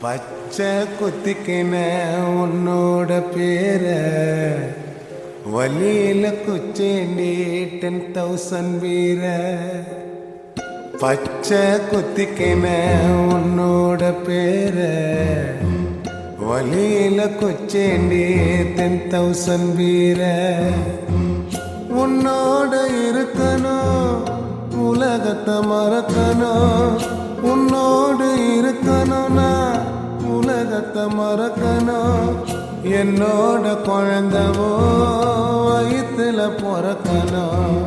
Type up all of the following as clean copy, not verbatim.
பச்சை குத்திக்கின உன்னோட பேர வலியில குச்சேண்டி 10,000 வீர. பச்சை குத்திக்கின உன்னோட பேர வலியில குச்சேண்டி 10,000 வீர. உன்னோட இருக்கணும் உலகத்தை மறக்கணும், உன்னோடு இருக்கணும்னா உலகத்தை மறக்கணும். என்னோட குழந்தவோ வயிற்றுல பிறக்கணும்,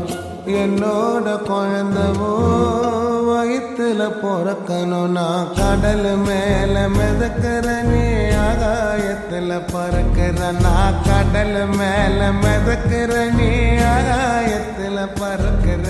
என்னோட குழந்தவோ வயிற்றுல பிறக்கணும். நான் கடல் மேல மிதக்கிற நீ ஆகாயத்துல பறக்கிற, நான் கடல் மேல மிதக்கிற நீ ஆகாயத்துல பறக்கிற.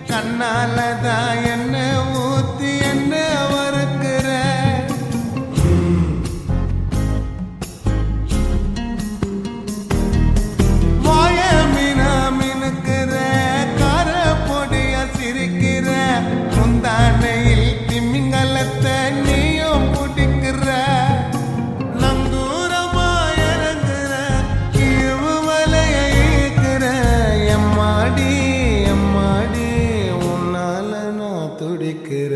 கண்ணாலதான் என்ன ஊத்தி என்ன வறுக்கிற, வாய மீனா மினுக்கிற, கார பொடிய சிரிக்கிற, முந்தானையில் திமிங்கலத்தை நீயும் பிடிக்கிற. நங்கூரமா இறங்குற இழுவு வலைய இழுக்கிற, எம்மாடி எம்மாடி துடிக்கிற.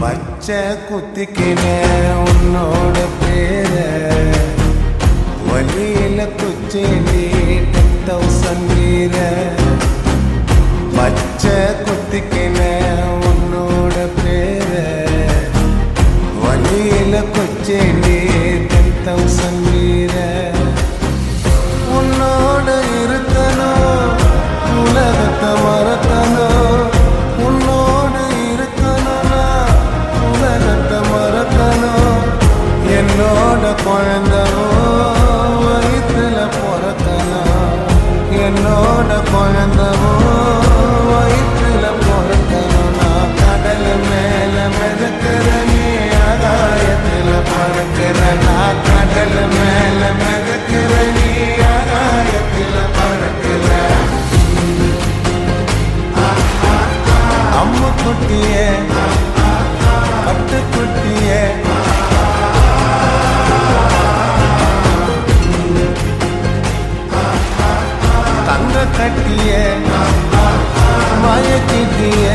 பச்சை குத்திக்கின உன்னோட பேர வலியில குச்சேண்டி 10,000 வீர. பச்சை குத்திக்கின உன்னோட பேர வலியில குச்சேண்டி 10,000 வீர. உன்னோட இருக்கணும் உலகத்தை மறக்கணும், உன்னோடு இருக்கணும்னா உலகத்தை மறக்கணும். என்னோட குழந்தவோ என்னோட குழந்தவோ வயிற்றுல பிறக்கணும். நான் கடல் மேல மிதக்கிற நீ ஆகாயத்துல பறக்கிற, நான் கடல் மேல மிதக்கிற நீ ஆகாயத்துல பறக்கிற. அம்மு குட்டியே பட்டு குட்டியே கட்டிய மயக்கிட்டிய